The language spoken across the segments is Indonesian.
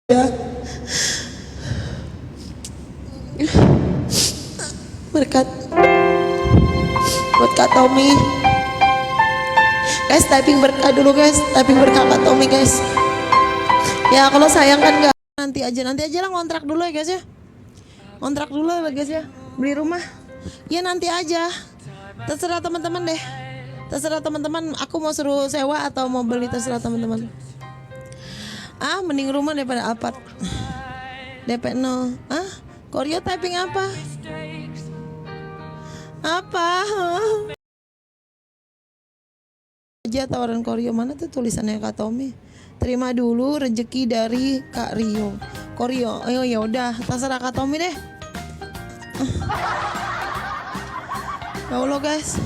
Ya, berkat buat Kak Tommy. Guys, typing berkah dulu guys, typing berkah Kak Tommy guys. Ya kalau sayang kan nggak, nanti aja lah, ngontrak dulu ya guys ya. Ngontrak dulu ya guys ya, beli rumah. Ya nanti aja, terserah teman-teman deh. Terserah teman-teman, aku mau suruh sewa atau mau beli, terserah teman-teman. Mending rumah daripada apart. DP 0. Koryo typing apa? Apa? Aja tawaran Koryo, mana tuh tulisannya Kak Tommy? Terima dulu rezeki dari Kak Rio. Koryo, ayo ya udah, terserah Kak Tommy deh. Ya Allah guys,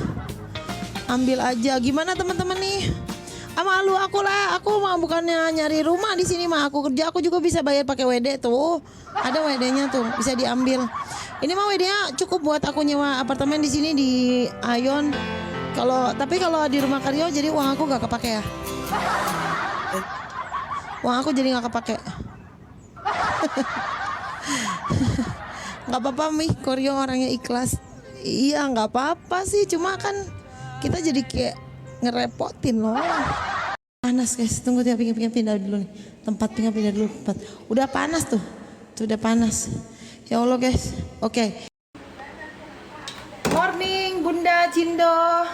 ambil aja. Gimana teman-teman nih? Malu aku lah, aku mah bukannya nyari rumah di sini mah, aku kerja, aku juga bisa bayar pakai WD tuh. Ada WD-nya tuh, bisa diambil. Ini mah WD-nya cukup buat aku nyewa apartemen di sini di Ayon. Tapi kalau di rumah Karyo jadi uang aku gak kepake ya. Uang aku jadi gak kepake. Gak apa-apa Mi, Koryo orangnya ikhlas. Iya gak apa-apa sih, cuma kan kita jadi kayak ngerepotin loh. Panas guys, tunggu dia pindah dulu nih. Pindah dulu tempat. Udah panas tuh udah panas. Ya Allah guys, oke. Morning Bunda Cindo.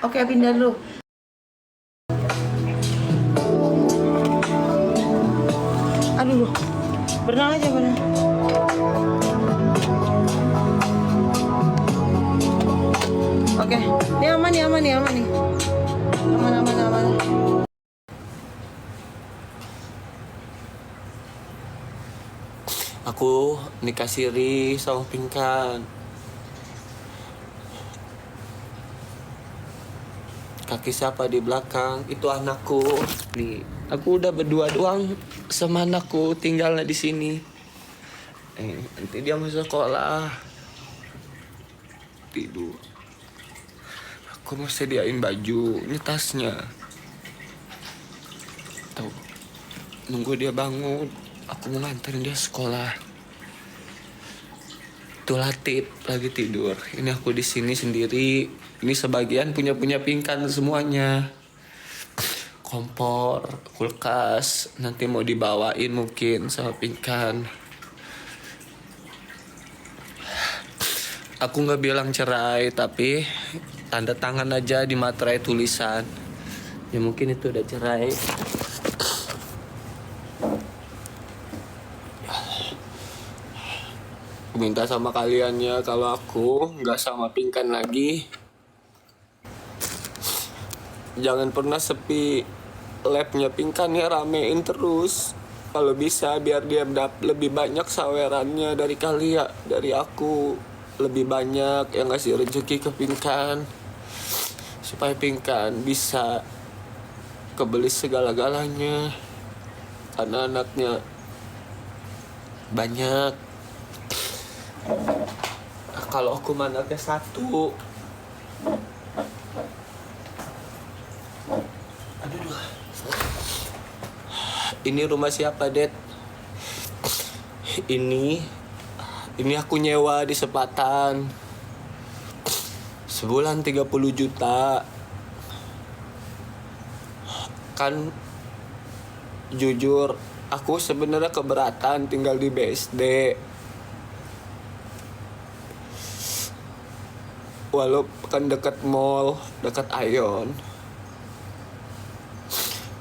Oke, pindah dulu. Aduh, berenang aja berenang. Oke, ini aman nih. Aman. Aku nikah siri sama Pinkan. Kaki siapa di belakang? Itu anakku. Nih, aku udah berdua doang sama anakku, tinggalnya di sini. Nanti dia mau sekolah. Tidur. Aku mau sediain baju, ini tasnya. Tuh, nunggu dia bangun. Aku mau nganterin dia sekolah. Tuh Latif lagi tidur. Ini aku di sini sendiri. Ini sebagian punya Pinkan semuanya. Kompor, kulkas, nanti mau dibawain mungkin sama Pinkan. Aku nggak bilang cerai, tapi tanda tangan aja di materai tulisan. Ya mungkin itu udah cerai. Minta sama kalian ya, kalau aku nggak sama Pinkan lagi, jangan pernah sepi. Labnya Pinkan ya ramein terus. Kalau bisa biar dia lebih banyak sawerannya dari kalian, dari aku. Lebih banyak yang ngasih rezeki ke Pinkan, supaya Pinkan bisa kebeli segala-galanya. Karena anaknya banyak. Kalau aku anaknya satu. Aduh. Ini rumah siapa, Det? Ini aku nyewa di Sepatan. Sebulan 30 juta. Kan jujur, aku sebenarnya keberatan tinggal di BSD. Walaupun kan dekat mall, dekat Ayon.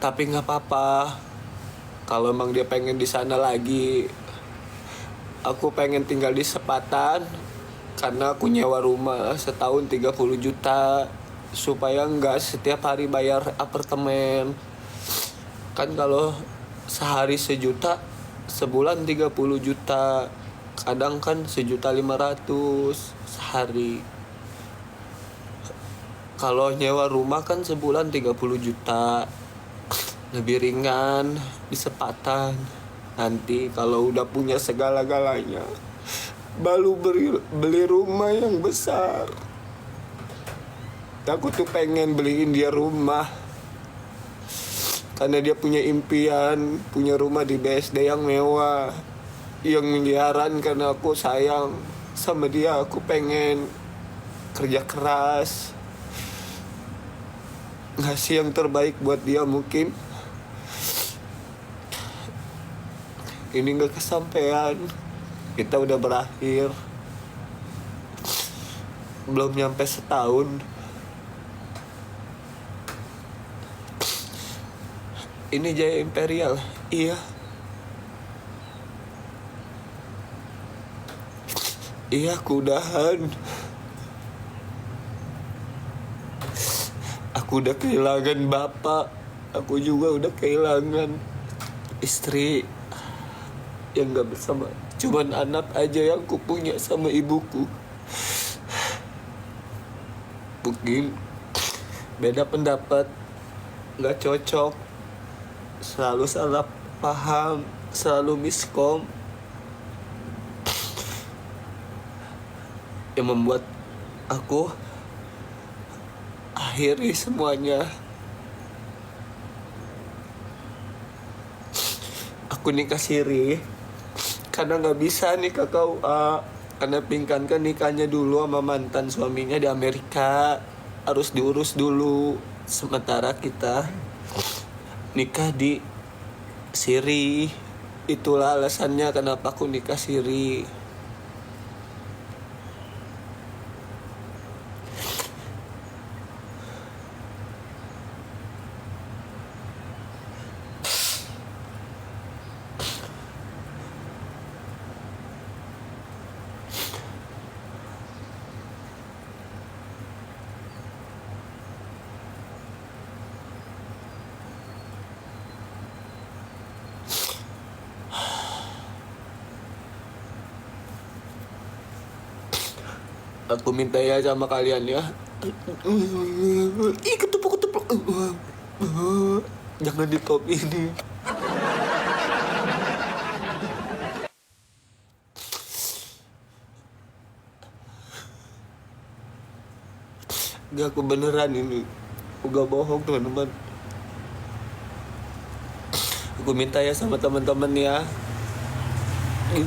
Tapi nggak apa-apa. Kalau emang dia pengen di sana lagi, aku pengen tinggal di Sepatan. Karena aku nyewa rumah setahun 30 juta. Supaya nggak setiap hari bayar apartemen. Kan kalau sehari 1 juta, sebulan 30 juta. Kadang kan 1.500.000 sehari. Kalau nyewa rumah kan sebulan 30 juta. Lebih ringan di Sepatan. Nanti kalau udah punya segala-galanya, baru beli rumah yang besar. Aku tuh pengen beliin dia rumah Karena dia punya impian, punya rumah di BSD yang mewah, yang miliaran. Karena aku sayang sama dia, aku pengen kerja keras, ngasih yang terbaik buat dia. Mungkin ini gak kesampaian, kita udah berakhir, belum nyampe setahun. Ini Jaya Imperial, iya. Iya, aku udahan. Aku udah kehilangan bapak. Aku juga udah kehilangan istri yang gak bersama. Cuman anak aja yang ku punya sama ibuku. Mungkin beda pendapat, gak cocok, selalu salah paham, selalu miskom, yang membuat aku akhiri semuanya. Aku nikah siri karena gak bisa nikah KUA. Karena Pingkan kan nikahnya dulu sama mantan suaminya di Amerika, harus diurus dulu. Sementara kita nikah di siri. Itulah alasannya kenapa aku nikah siri. Aku minta ya sama kalian ya. Ih, ketepuk. Jangan di top ini. Gak, aku beneran ini. Aku gak bohong teman-teman. Aku minta ya sama teman-teman ya. Ih,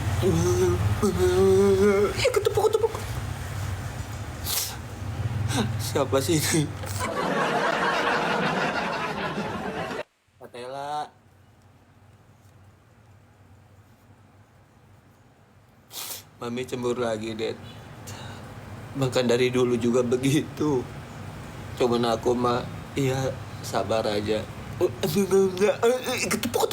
ketepuk. Siapa sih ini? Patela. Mami cemburu lagi, Dad. Bahkan dari dulu juga begitu. Cuman aku mah, iya, sabar aja. Ketepuk.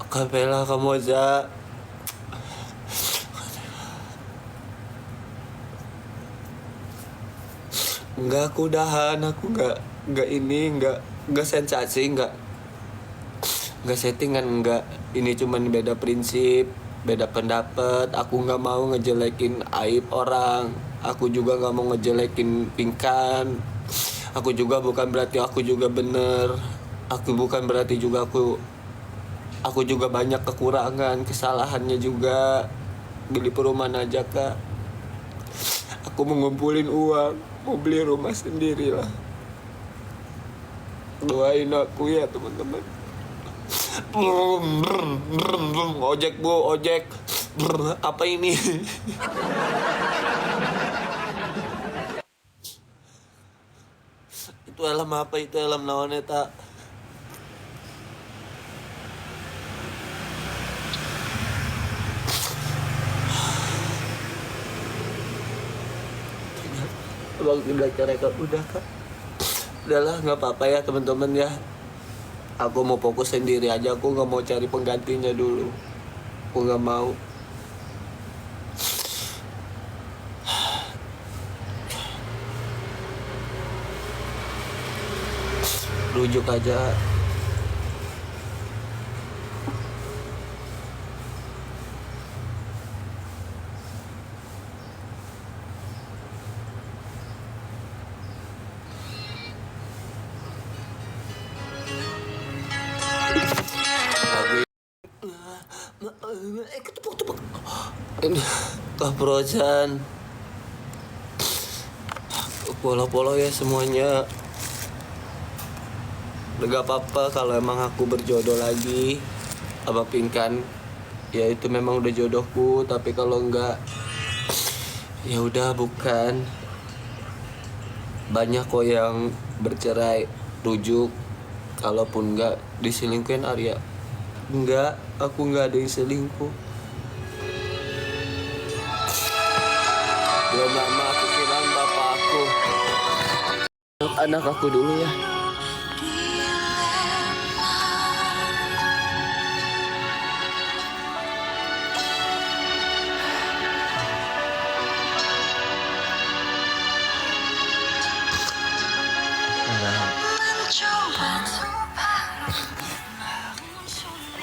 Kapela kamu aja. Enggak, aku udahan. Aku enggak sensasi, enggak settingan, enggak. Ini cuman beda prinsip, beda pendapat. Aku enggak mau ngejelekin aib orang. Aku juga enggak mau ngejelekin Pingkan. Aku juga bukan berarti aku juga bener. Aku bukan berarti juga aku juga banyak kekurangan, kesalahannya juga. Beli perumahan aja, Kak. Aku mau ngumpulin uang, mau beli rumah sendiri lah. Doain aku ya teman-teman. Ojek bu, ojek. Apa ini? Itu helm apa? Itu helm naon eta? Bang tidak rekod udah, Kak. Udahlah, nggak apa-apa ya teman-teman ya. Aku mau fokus sendiri aja. Aku nggak mau cari penggantinya dulu. Aku nggak mau. Rujuk aja. Ketepuk. Kaprojan. Polo-polo ya semuanya. Gak apa-apa kalau emang aku berjodoh lagi sama Pinkan. Ya itu memang udah jodohku. Tapi kalau enggak, ya udah bukan. Banyak kok yang bercerai, rujuk. Kalaupun enggak diselingkuhin Arya. Enggak, aku enggak ada yang selingkuh. Belum lama aku kehilangan bapak aku. Anak aku dulu ya.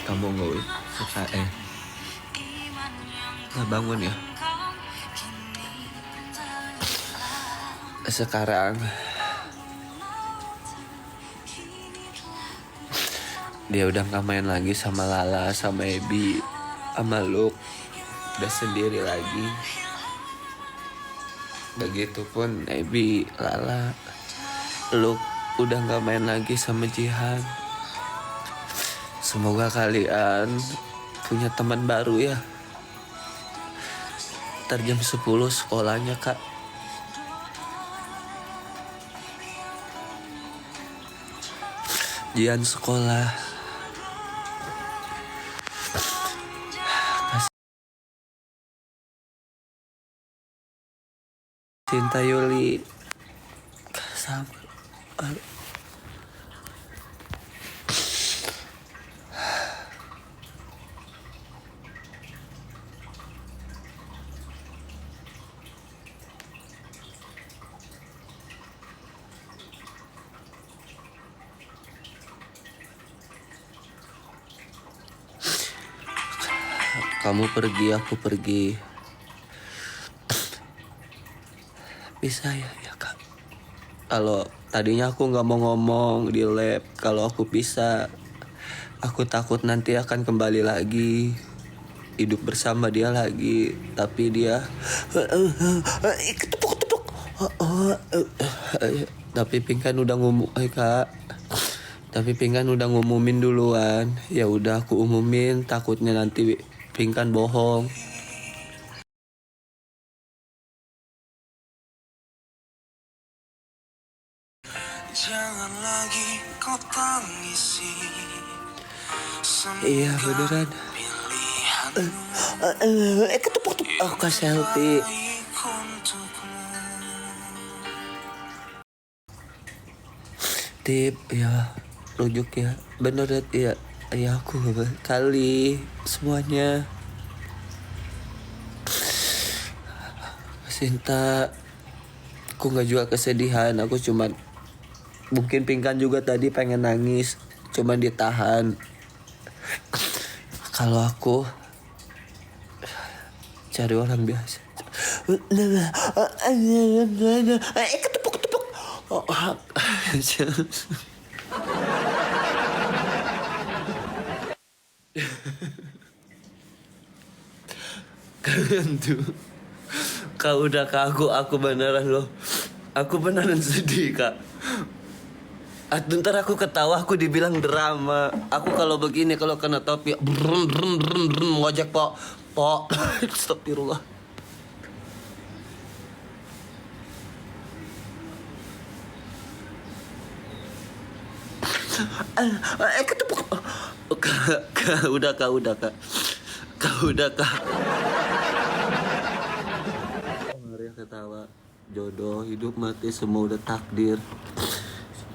Kamu nggak suka nggak bangun ya? Sekarang dia udah nggak main lagi sama Lala, sama Ebi, sama Luke. Udah sendiri lagi. Begitupun Ebi, Lala, Luke udah nggak main lagi sama Jihan. Semoga kalian punya teman baru ya. Ntar jam 10 sekolahnya Kak. Jihan sekolah. Cinta Yuli. Sama. Kamu pergi, aku pergi. Bisa ya Kak. Kalau tadinya aku nggak mau ngomong di lab. Kalau aku bisa, aku takut nanti akan kembali lagi, hidup bersama dia lagi. Tapi dia ketepuk. Tapi Pinkan udah ngomong, Kak. Tapi Pinkan udah ngumumin duluan. Ya udah aku umumin, takutnya nanti Pinkan bohong. Jangan lagi kau tangisi. Iya beneran. Ketepuk. Oh Kak selfie. Tip ya, rujuk ya. Bener ya. Ya aku kali semuanya. Sinta, aku nggak juga kesedihan. Aku cuman mungkin Pinkan juga tadi pengen nangis, cuman ditahan. Kalau aku cari orang biasa. Ketepuk. Oh, kalian tuh, kau udah ke aku beneran loh. Aku beneran sedih Kak. Ntar aku ketawa, aku dibilang drama. Aku kalau begini, kalau kena topi, brun, ngojek po. Astagfirullah. Ketepuk. Kak, udah Kak. Maria ketawa. Jodoh, hidup mati semua udah takdir.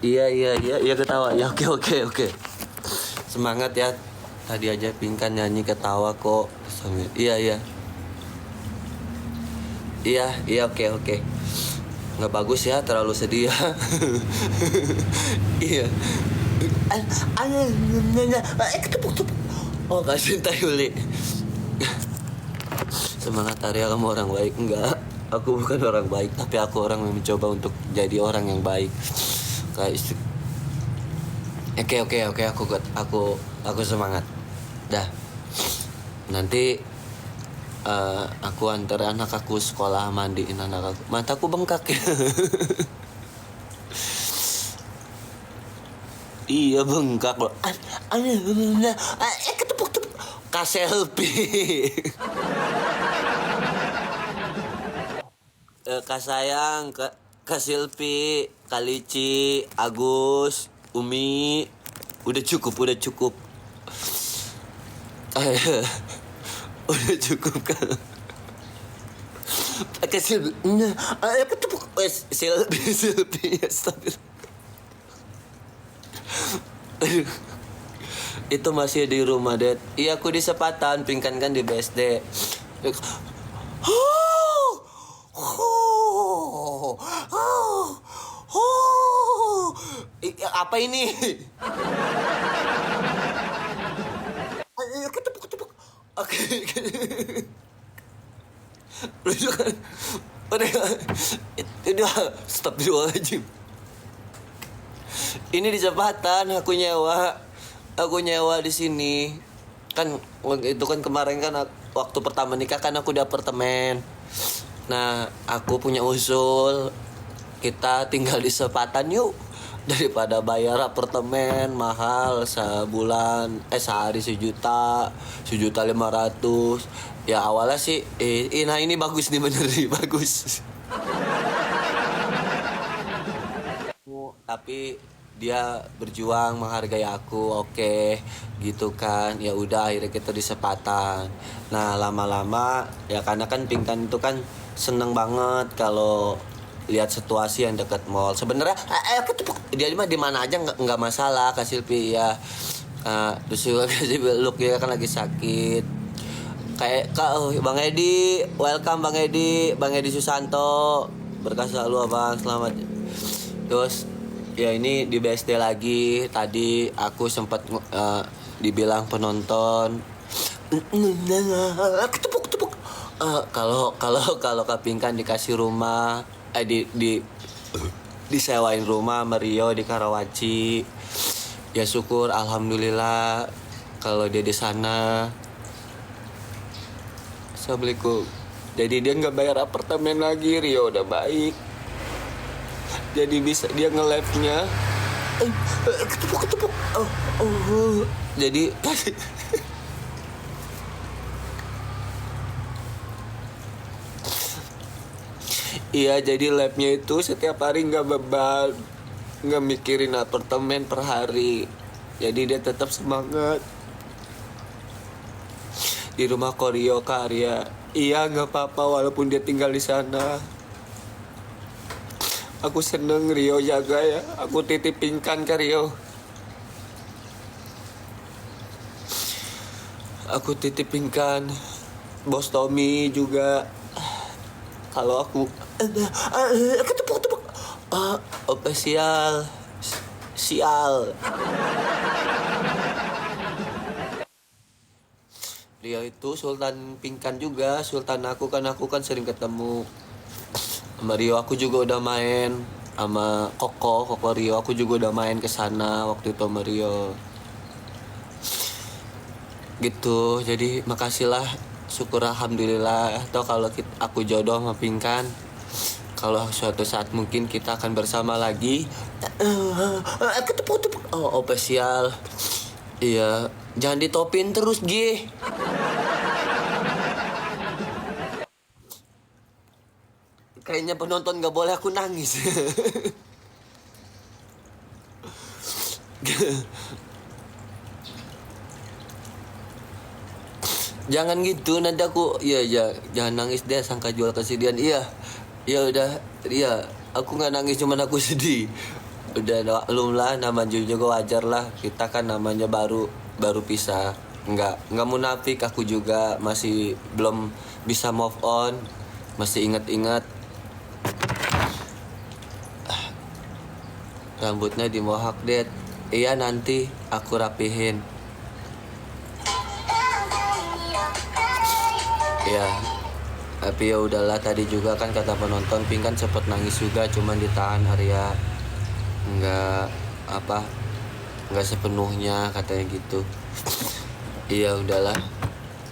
Iya ketawa. Ya oke. Semangat ya. Tadi aja Pinkan nyanyi ketawa kok. Iya. Iya oke. Nggak bagus ya, terlalu sedih ya. Iya. Ketepuk. Oh kasih Yuli. Semangat Arya, kamu orang baik. Enggak, aku bukan orang baik, tapi aku orang yang mencoba untuk jadi orang yang baik. Kayak istri. Oke, aku semangat. Dah. Nanti aku antar anak aku sekolah, mandiin anak aku. Mataku bengkak ya. Iya bengkak loh. Ketepuk-tepuk. Kak selfie. Kak sayang, Kak Silpi, Kak Lici, Agus, Umi. Udah cukup. Udah cukup kan. Kak Silpi. Ketepuk. Silpi. Astagfirullah. Aduh. Itu masih di rumah, Det. Iya, aku di Sepatan, Pingkan kan di BSD. Apa ini? Ketepuk. Oke. Udah, stop dulu aja. Ini di Sepatan aku nyewa di sini. Kan itu kan kemarin kan waktu pertama nikah kan aku di apartemen. Nah, aku punya usul kita tinggal di Sepatan yuk, daripada bayar apartemen mahal sehari 1.500.000. Ya awalnya sih nah ini bagus nih, bener nih, bagus. Tapi dia berjuang menghargai aku, oke, gitu kan. Ya udah, akhirnya kita di Sepatan. Nah lama-lama ya, karena kan Pingkan itu kan seneng banget kalau lihat situasi yang dekat mall. Sebenarnya dia mah di mana aja nggak masalah, Kak Silpi ya. Terus juga kasih peluk, ya kan lagi sakit. Kayak Bang Edi, welcome Bang Edi Susanto, berkah selalu Abang, selamat. Terus ya ini di BSD lagi. Tadi aku sempat dibilang penonton. Ketepuk. Kalau Kak Pingkan dikasih rumah, disewain rumah sama Rio di Karawaci. Ya syukur, alhamdulillah kalau dia di sana. Assalamualaikum. Jadi dia nggak bayar apartemen lagi, Rio udah baik. Jadi bisa dia nge-live-nya. Ketepuk. Jadi iya, jadi live-nya itu setiap hari nggak beban, nggak mikirin apartemen per hari. Jadi dia tetap semangat di rumah Korio Karya. Iya, nggak apa-apa walaupun dia tinggal di sana. Aku seneng Rio jaga ya. Aku titip Pingkan ke Rio. Aku titip Pingkan. Bos Tommy juga. Kalau aku ketepuk. Sial. Rio itu Sultan Pingkan juga. Sultan aku kan sering ketemu. Sama Rio aku juga udah main sama Koko Rio, aku juga udah main ke sana waktu itu sama Rio. Gitu. Jadi makasih lah, syukur alhamdulillah. Atau kalau aku jodoh sama Pingkan, kalau suatu saat mungkin kita akan bersama lagi. Ketepuk. Spesial. Iya, jangan ditopin terus, G. Kayaknya penonton gak boleh aku nangis. Jangan gitu, nanti aku jangan nangis deh, sangka jual kesedihan. Iya udah, iya aku nggak nangis, cuman aku sedih. Udah maklum lah, namanya juga wajar lah, kita kan namanya baru pisah. Nggak munafik, aku juga masih belum bisa move on, masih ingat-ingat. Rambutnya di mohak, Det. Iya, nanti aku rapihin. Ya, tapi ya udahlah, tadi juga kan kata penonton Pingkan sempat nangis juga, cuman ditahan Arya. Nggak sepenuhnya katanya gitu. Iya udahlah.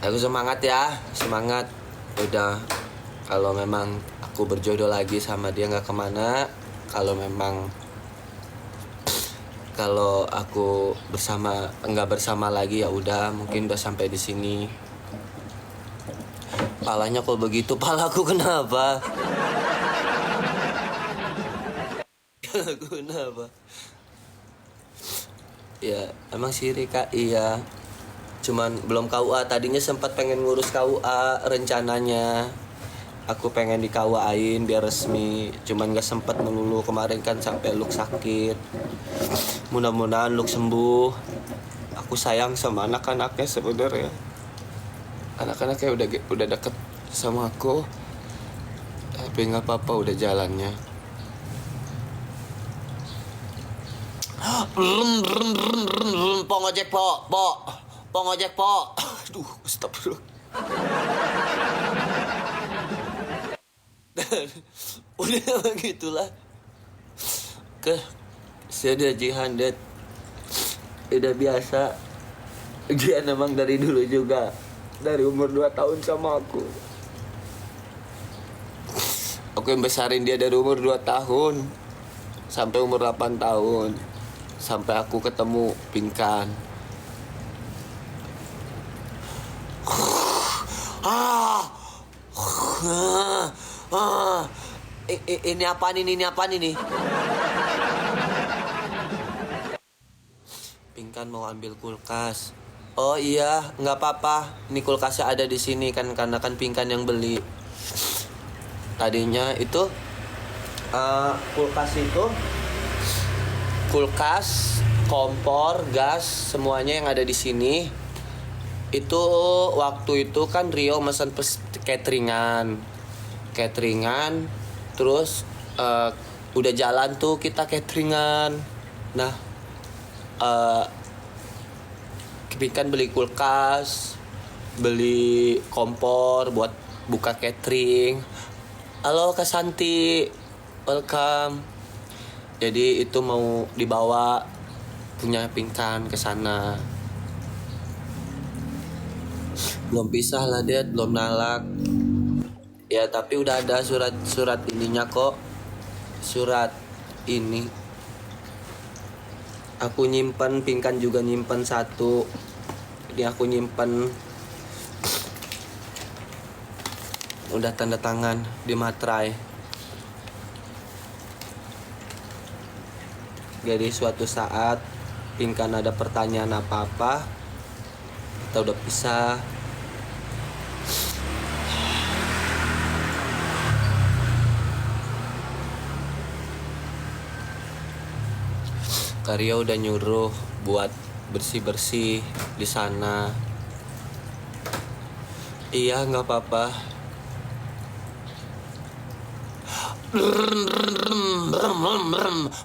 Aku semangat ya, semangat. Udah, kalau memang aku berjodoh lagi sama dia nggak kemana, kalau memang Kalau aku nggak bersama lagi ya udah, mungkin udah sampai di sini. Palanya kok begitu, palaku kenapa? Palaku kenapa? Ya emang sih Rika, iya. Cuman belum KUA, tadinya sempat pengen ngurus KUA rencananya. Aku pengen di KUA-in biar resmi, cuman gak sempet melulu. Kemarin kan sampai Luk sakit. Mudah-mudahan Luk sembuh. Aku sayang sama anak-anaknya sebenarnya. Anak-anaknya udah deket sama aku. Tapi nggak apa-apa, udah jalannya. Po ngojek po. Po ngojek po. Aduh, astagfirullah. Udah begitulah. Saya Jihan det. Udah biasa. Dia memang dari dulu juga. Dari umur 2 tahun sama aku. Aku yang besarin dia dari umur 2 tahun sampai umur 8 tahun. Sampai aku ketemu Pinkan. Ini apaan ini? Pinkan mau ambil kulkas. Oh iya, nggak apa-apa. Ini kulkasnya ada di sini kan, karena kan Pinkan yang beli. Tadinya itu kulkas, kompor, gas, semuanya yang ada di sini. Itu waktu itu kan Rio mesen cateringan, terus udah jalan tuh kita cateringan. Nah, Pinkan beli kulkas, beli kompor buat buka catering. Halo Kak Santi, welcome. Jadi itu mau dibawa punya Pinkan ke sana. Belum pisah lah dia, belum nalak. Ya tapi udah ada surat ininya kok. Surat ini. Aku nyimpen, Pinkan juga nyimpen satu. Ini aku nyimpen. Udah tanda tangan di materai. Jadi suatu saat Pinkan ada pertanyaan apa-apa, kita udah pisah. Karya udah nyuruh buat bersih-bersih di sana. Iya, nggak apa-apa.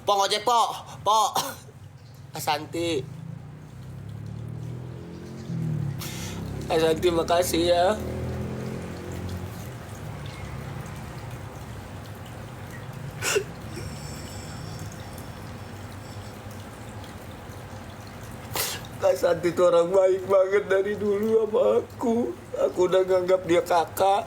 Po ngojek po. Asanti. Asanti makasih ya. Kak Santi itu orang baik banget dari dulu sama aku. Aku udah nganggap dia kakak.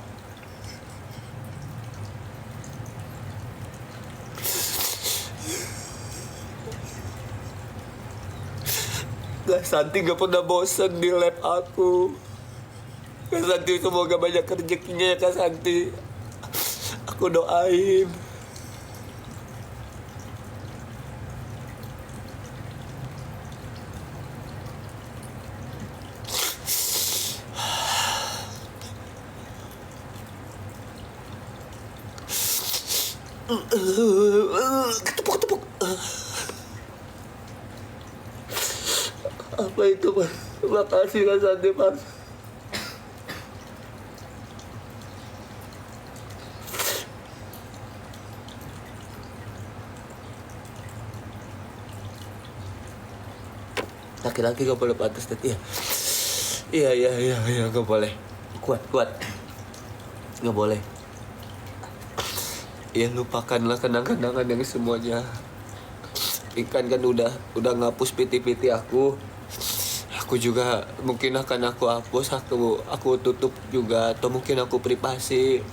Kak Santi gak pernah bosen di lab aku. Kak Santi semoga banyak rezekinya ya Kak Santi. Aku doain. Ketepuk. Apa itu Mas? Makasih Kak Santi Mas. Laki-laki gak boleh pantas tadi ya. Iya gak boleh. Kuat. Gak boleh. Ya lupakanlah kenang-kenangan yang semuanya. Ikan kan udah ngapus piti-piti aku. Aku juga mungkin akan aku hapus, aku tutup juga, atau mungkin aku privasi.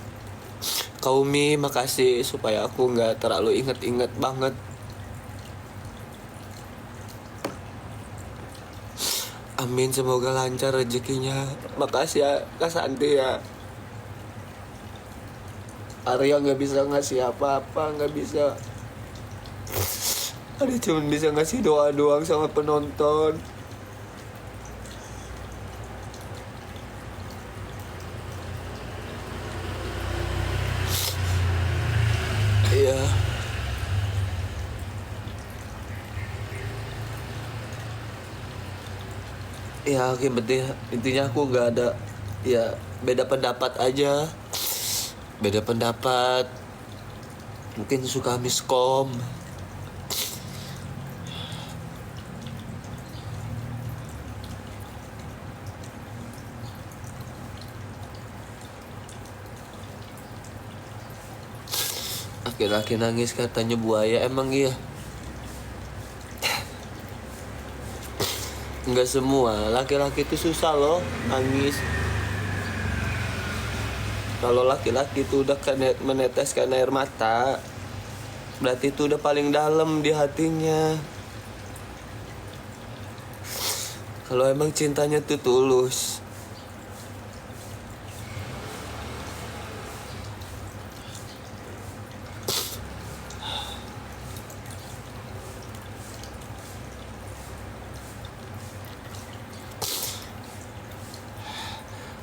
Kaumi makasih supaya aku nggak terlalu inget-inget banget. Amin, semoga lancar rezekinya. Makasih ya Kak Santi ya. Arya nggak bisa ngasih apa-apa, nggak bisa. Arya cuma bisa ngasih doa doang sama penonton. Iya. Ya oke, berarti intinya aku nggak ada, ya beda pendapat aja. Beda pendapat. Mungkin suka miskom. Laki-laki nangis katanya buaya, emang iya? Enggak semua laki-laki itu susah loh nangis. Kalau laki-laki itu udah meneteskan air mata, berarti itu udah paling dalam di hatinya. Kalau emang cintanya tuh tulus.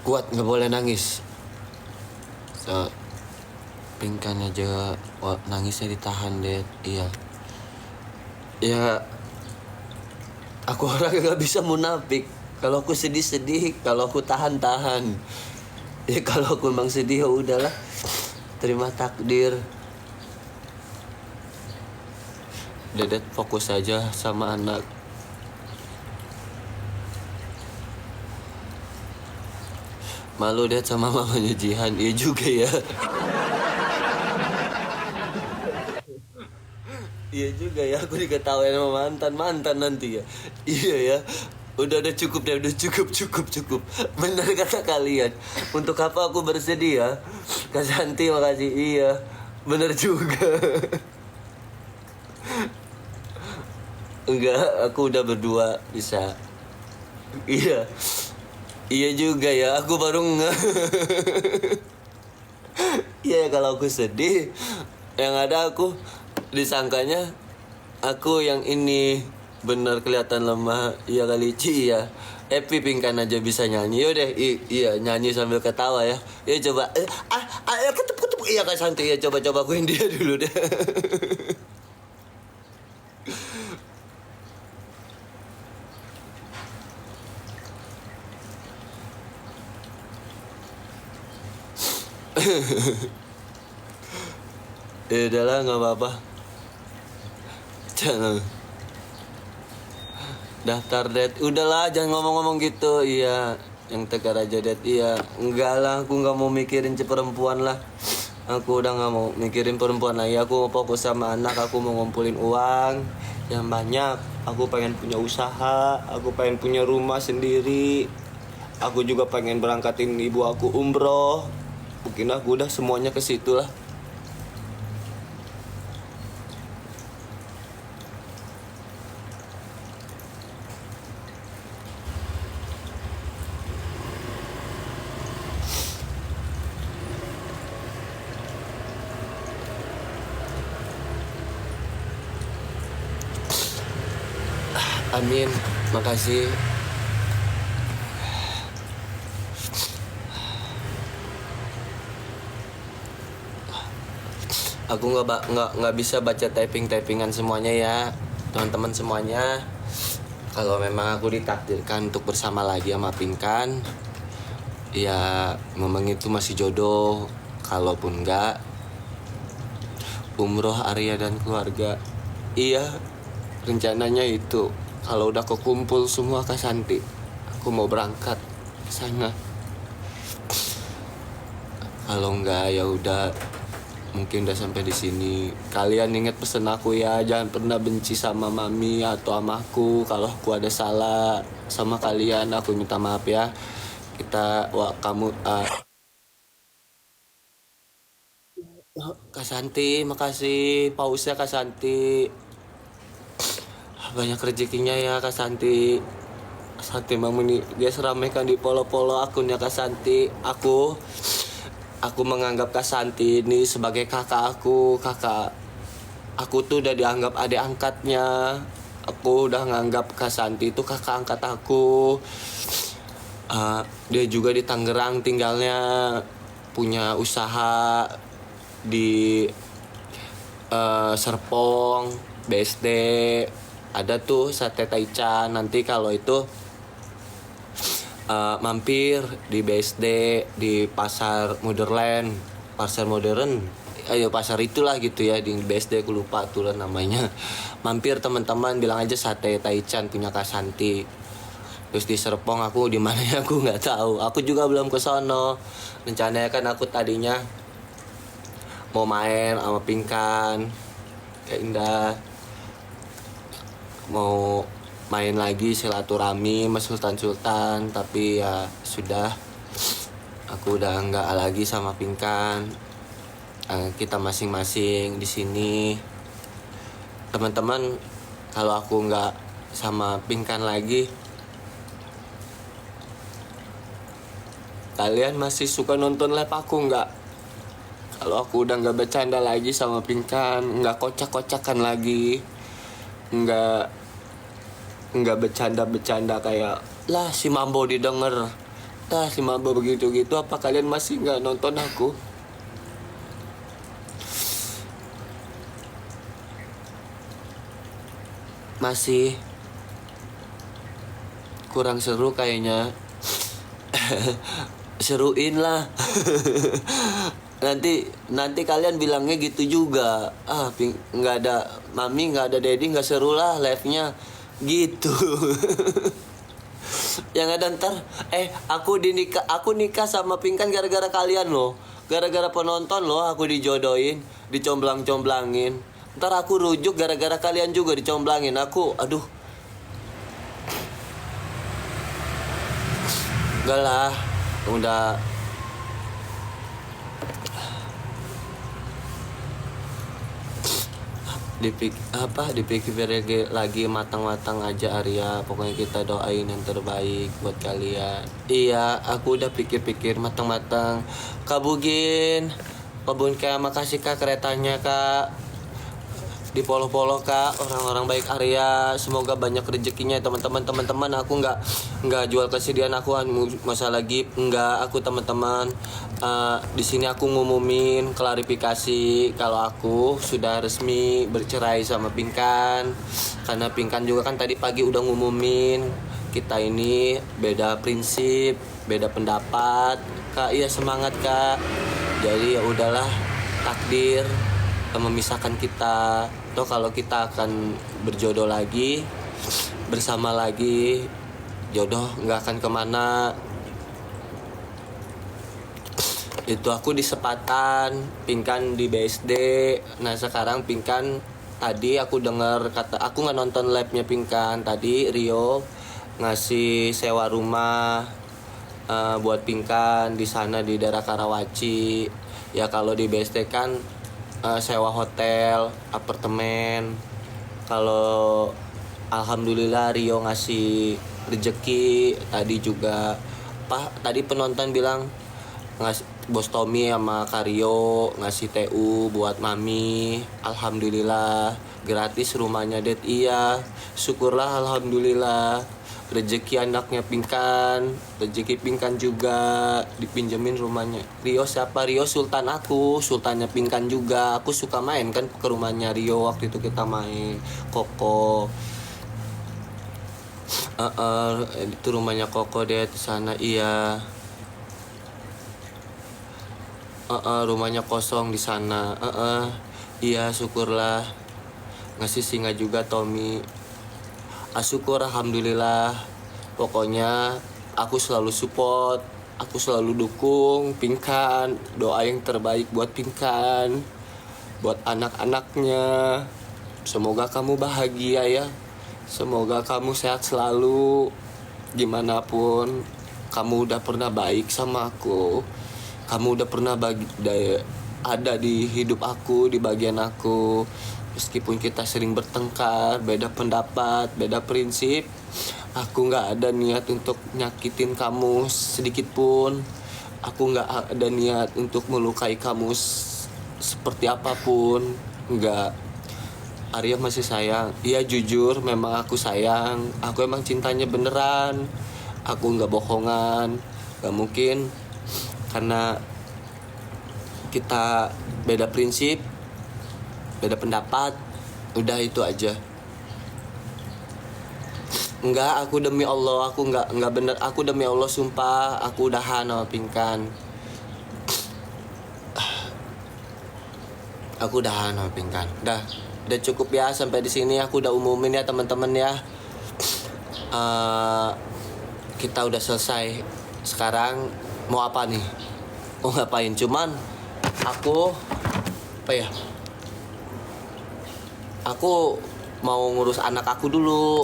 Kuat, nggak boleh nangis. So, pingkan aja. Wah, nangisnya ditahan deh. Iya. Ya, aku orang yang nggak bisa munafik. Kalau aku sedih-sedih, kalau aku tahan-tahan. Ya kalau aku emang sedih ya udahlah. Terima takdir. Dedet fokus aja sama anak. Malu Dad sama mamanya Jihan. Iya juga ya. Iya juga ya, aku diketawain sama mantan nanti ya. Iya ya. Udah cukup deh, udah cukup. Benar kata kalian. Untuk apa aku bersedih ya? Kak Santi makasih. Iya. Benar juga. Enggak, aku udah berdua bisa. Iya. Iya juga ya, aku baru nggak. Iya, kalau aku sedih, yang ada aku disangkanya aku yang ini benar kelihatan lemah. Iya kali Ci ya. Epi pingkan aja bisa nyanyi. Yaudah, iya nyanyi sambil ketawa ya. Iya coba. Ketep. Iya Kak Santi ya, coba akuin dia dulu deh. Ya udahlah, nggak apa-apa. Jangan daftar date. Udahlah, jangan ngomong-ngomong gitu. Iya, yang tegar aja date. Iya, enggak lah, aku nggak mau mikirin perempuan lah. Aku udah nggak mau mikirin perempuan lagi. Aku mau fokus sama anak. Aku mau ngumpulin uang yang banyak. Aku pengen punya usaha. Aku pengen punya rumah sendiri. Aku juga pengen berangkatin ibu aku umroh. Mungkin aku udah semuanya ke situ lah. Amin, makasih. Aku nggak bisa baca typingan semuanya ya, teman-teman semuanya. Kalau memang aku ditakdirkan untuk bersama lagi sama Pinkan, ya memang itu masih jodoh. Kalaupun enggak, umroh Arya dan keluarga. Iya, rencananya itu. Kalau udah kekumpul semua Kak Santi, aku mau berangkat ke sana. Kalau enggak ya udah, mungkin udah sampai di sini. Kalian ingat pesan aku ya, jangan pernah benci sama mami atau sama aku. Kalau aku ada salah sama kalian, aku minta maaf ya. Kamu Kak Santi, makasih. Pausnya Kak Santi. Banyak rezekinya ya Kak Santi. Santi Mang Meni guys ramekan di polo-polo akunnya Kak Santi. Aku menganggap Kak Santi ini sebagai kakak aku. Aku tuh udah dianggap adik angkatnya. Aku udah nganggap Kak Santi itu kakak angkat aku. Dia juga di Tangerang tinggalnya, punya usaha di Serpong, BSD. Ada tuh sate taichan. Nanti kalau itu mampir di BSD di pasar modern, pasar itulah gitu ya, di BSD aku lupa tuh lah namanya. Mampir teman-teman, bilang aja sate taichan punya Kak Santi. Terus di Serpong aku di mana ya aku nggak tahu, aku juga belum ke sono. Rencananya kan aku tadinya mau main sama Pinkan kayak Indah, mau main lagi silaturahmi sama Sultan, tapi ya sudah, aku udah nggak lagi sama Pinkan. Kita masing-masing di sini. Teman-teman, kalau aku nggak sama Pinkan lagi, kalian masih suka nonton live aku nggak? Kalau aku udah nggak bercanda lagi sama Pinkan, nggak kocak-kocakan lagi, nggak bercanda kayak lah si Mambo didengar, lah si Mambo begitu-gitu, apa kalian masih nggak nonton aku? Masih kurang seru kayaknya. Seruin lah. nanti kalian bilangnya gitu juga, nggak ada mami, nggak ada daddy, nggak seru lah live-nya gitu. Yang ada ntar aku nikah sama Pinkan gara-gara kalian loh, gara-gara penonton loh aku dijodohin, dicomblang-comblangin. Ntar aku rujuk gara-gara kalian juga dicomblangin aku. Aduh, enggak lah, udah dipikir lagi matang-matang aja Arya. Pokoknya kita doain yang terbaik buat kalian. Iya, aku udah pikir-pikir matang-matang. Kak Bugin Kak, makasih Kak keretanya Kak, di polo-polo Kak, orang-orang baik Arya. Semoga banyak rezekinya teman-teman. Aku nggak jual kesedihan aku masalah gift, enggak. Aku teman-teman, di sini aku ngumumin klarifikasi kalau aku sudah resmi bercerai sama Pinkan. Karena Pinkan juga kan tadi pagi udah ngumumin kita ini beda prinsip, beda pendapat Kak. Iya, semangat Kak. Jadi ya udahlah, takdir memisahkan kita. Toh kalau kita akan berjodoh lagi, bersama lagi, jodoh nggak akan kemana. Itu aku di Sepatan, Pinkan di BSD. Nah sekarang Pinkan, tadi aku dengar kata, aku nggak nonton live-nya Pinkan tadi, Rio ngasih sewa rumah buat Pinkan di sana di daerah Karawaci. Ya kalau di BSD kan sewa hotel, apartemen. Kalau alhamdulillah Rio ngasih rezeki. Tadi juga tadi penonton bilang ngasih, Bos Tommy sama Kario ngasih TU buat mami. Alhamdulillah gratis rumahnya Det. Iya, syukurlah alhamdulillah. Rezeki anaknya Pinkan, rezeki Pinkan juga dipinjemin rumahnya. Rio siapa? Rio Sultan aku, sultannya Pinkan juga. Aku suka main kan ke rumahnya Rio, waktu itu kita main Koko. Itu rumahnya Koko deh di sana. Iya. Rumahnya kosong di sana. Iya, syukurlah. Ngasih singa juga Tommy. Syukur alhamdulillah. Pokoknya aku selalu support, aku selalu dukung Pinkan. Doa yang terbaik buat Pinkan, buat anak-anaknya. Semoga kamu bahagia ya. Semoga kamu sehat selalu. Gimana pun kamu udah pernah baik sama aku. Kamu udah pernah ada di hidup aku, di bagian aku. Meskipun kita sering bertengkar, beda pendapat, beda prinsip, Aku nggak ada niat untuk nyakitin kamu sedikit pun. Aku nggak ada niat untuk melukai kamu seperti apapun. Nggak. Arya masih sayang. Iya jujur, memang aku sayang. Aku emang cintanya beneran. Aku nggak bohongan. Nggak mungkin. Karena kita beda prinsip, beda pendapat. Udah itu aja. Enggak, aku demi Allah, aku enggak bener, aku demi Allah sumpah, aku udahan sama Pinkan. Aku udahan sama Pinkan. Udah cukup ya sampai di sini. Aku udah umumin ya teman-teman ya. Kita udah selesai. Sekarang mau apa nih? Mau ngapain? Cuman aku apa ya? Aku mau ngurus anak aku dulu.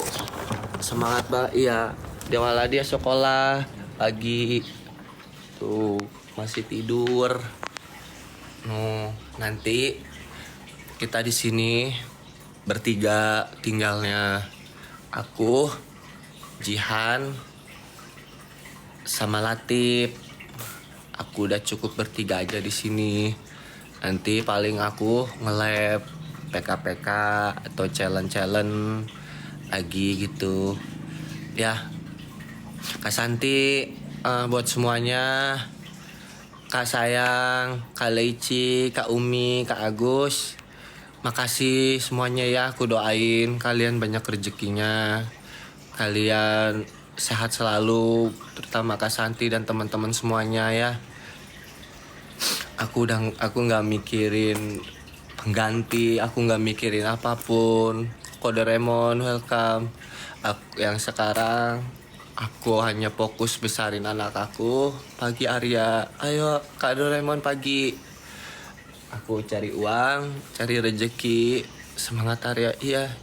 Semangat banget, iya. Dia sekolah pagi tuh masih tidur. Nanti kita di sini bertiga tinggalnya. Aku, Jihan, sama Latif. Aku udah cukup bertiga aja di sini. Nanti paling aku nge-lab PK-PK atau challenge lagi gitu ya. Kak Santi, buat semuanya, Kak Sayang, Kak Leici, Kak Umi, Kak Agus, makasih semuanya ya. Aku doain kalian banyak rezekinya, kalian sehat selalu, terutama Kak Santi dan teman-teman semuanya ya. Aku nggak mikirin pengganti, aku nggak mikirin apapun. Doraemon welcome. Yang sekarang aku hanya fokus besarin anak aku. Pagi Arya, ayo Kak Doraemon pagi. Aku cari uang, cari rezeki. Semangat Arya, iya.